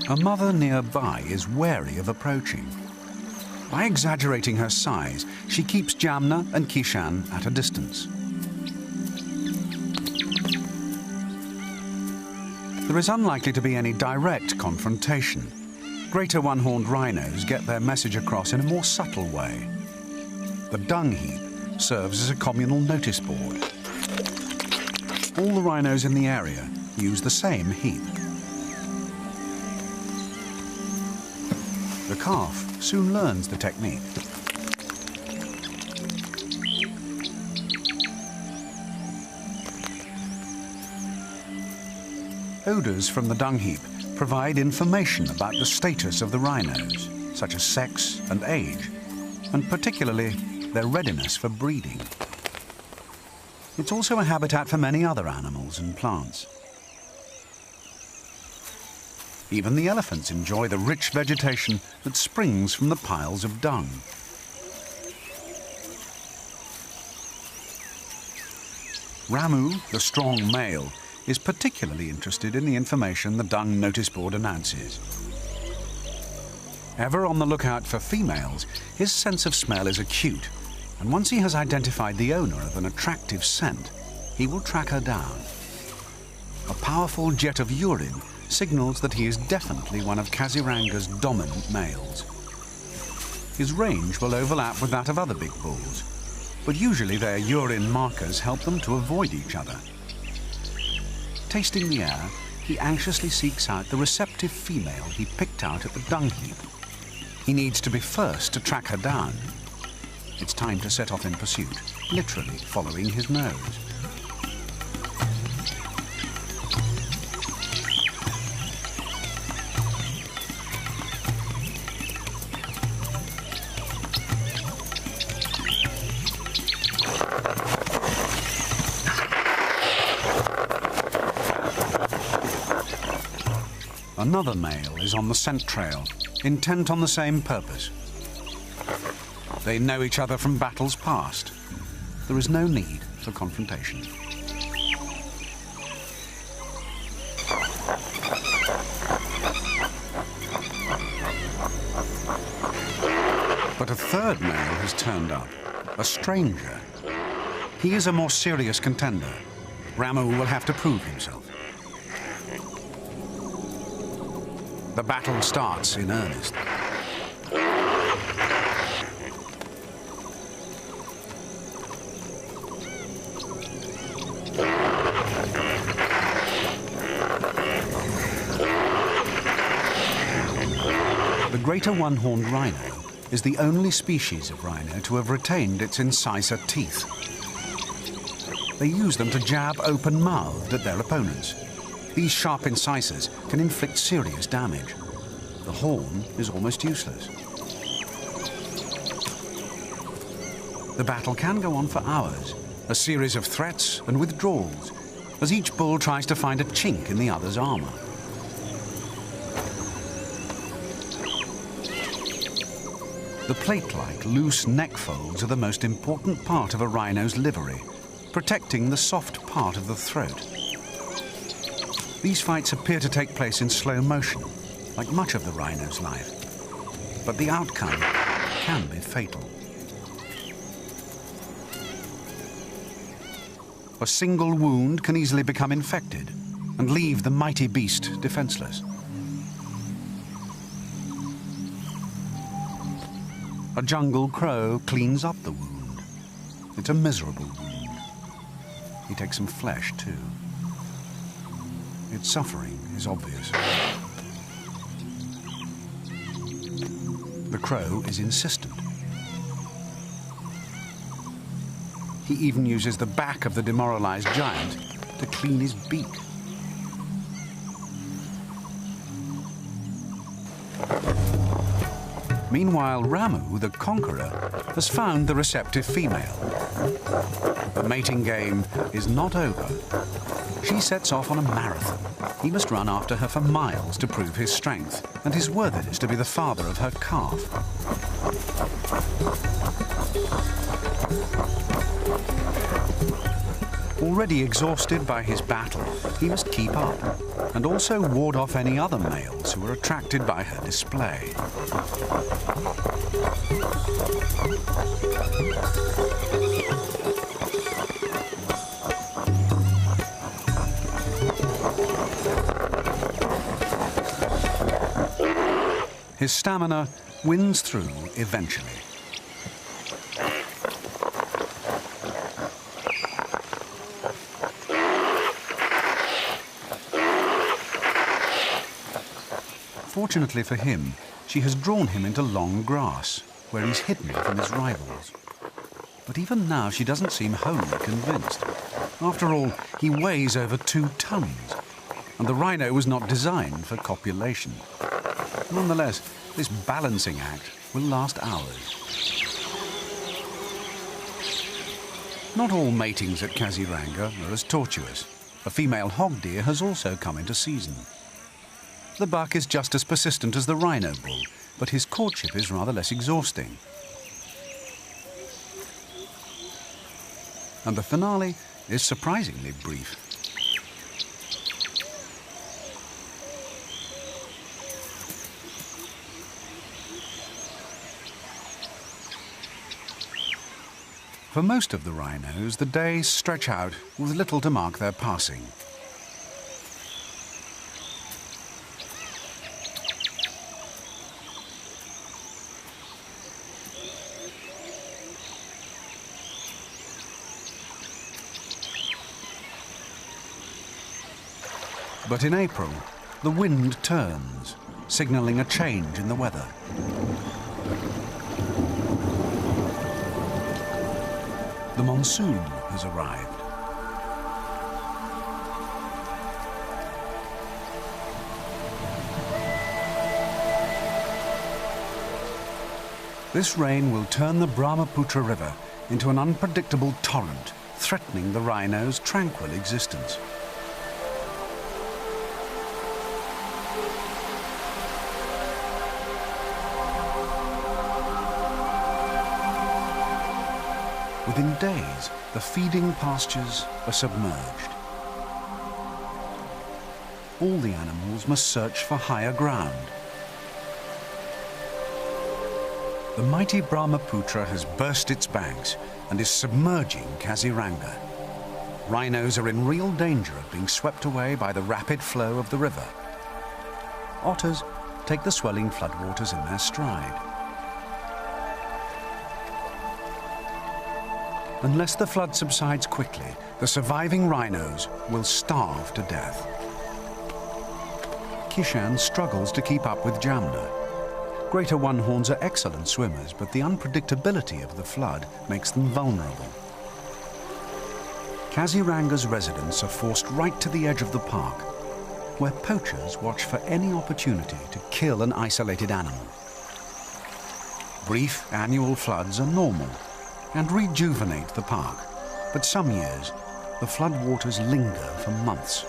A mother nearby is wary of approaching. By exaggerating her size, she keeps Jamna and Kishan at a distance. There is unlikely to be any direct confrontation. Greater one-horned rhinos get their message across in a more subtle way. The dung heap serves as a communal notice board. All the rhinos in the area use the same heap. The calf soon learns the technique. Odours from the dung heap provide information about the status of the rhinos, such as sex and age, and particularly their readiness for breeding. It's also a habitat for many other animals and plants. Even the elephants enjoy the rich vegetation that springs from the piles of dung. Ramu, the strong male, is particularly interested in the information the dung notice board announces. Ever on the lookout for females, his sense of smell is acute, and once he has identified the owner of an attractive scent, he will track her down. A powerful jet of urine signals that he is definitely one of Kaziranga's dominant males. His range will overlap with that of other big bulls, but usually their urine markers help them to avoid each other. Tasting the air, he anxiously seeks out the receptive female he picked out at the dung heap. He needs to be first to track her down. It's time to set off in pursuit, literally following his nose. Another male is on the scent trail, intent on the same purpose. They know each other from battles past. There is no need for confrontation. But a third male has turned up, a stranger. He is a more serious contender. Ramu will have to prove himself. The battle starts in earnest. The greater one-horned rhino is the only species of rhino to have retained its incisor teeth. They use them to jab open-mouthed at their opponents. These sharp incisors can inflict serious damage. The horn is almost useless. The battle can go on for hours, a series of threats and withdrawals, as each bull tries to find a chink in the other's armor. The plate-like loose neck folds are the most important part of a rhino's livery, protecting the soft part of the throat. These fights appear to take place in slow motion, like much of the rhino's life. But the outcome can be fatal. A single wound can easily become infected and leave the mighty beast defenseless. A jungle crow cleans up the wound. It's a miserable wound. He takes some flesh, too. Its suffering is obvious. The crow is insistent. He even uses the back of the demoralized giant to clean his beak. Meanwhile, Ramu, the conqueror, has found the receptive female. The mating game is not over. She sets off on a marathon. He must run after her for miles to prove his strength and his worthiness to be the father of her calf. Already exhausted by his battle, he must keep up and also ward off any other males who are attracted by her display. His stamina wins through eventually. Fortunately for him, she has drawn him into long grass, where he's hidden from his rivals. But even now, she doesn't seem wholly convinced. After all, he weighs over 2 tons, and the rhino was not designed for copulation. Nonetheless, this balancing act will last hours. Not all matings at Kaziranga are as tortuous. A female hog deer has also come into season. The buck is just as persistent as the rhino bull, but his courtship is rather less exhausting. And the finale is surprisingly brief. For most of the rhinos, the days stretch out with little to mark their passing. But in April, the wind turns, signaling a change in the weather. The monsoon has arrived. This rain will turn the Brahmaputra River into an unpredictable torrent, threatening the rhino's tranquil existence. Within days, the feeding pastures are submerged. All the animals must search for higher ground. The mighty Brahmaputra has burst its banks and is submerging Kaziranga. Rhinos are in real danger of being swept away by the rapid flow of the river. Otters take the swelling floodwaters in their stride. Unless the flood subsides quickly, the surviving rhinos will starve to death. Kishan struggles to keep up with Jamna. Greater one-horns are excellent swimmers, but the unpredictability of the flood makes them vulnerable. Kaziranga's residents are forced right to the edge of the park, where poachers watch for any opportunity to kill an isolated animal. Brief annual floods are normal and rejuvenate the park, but some years the floodwaters linger for months.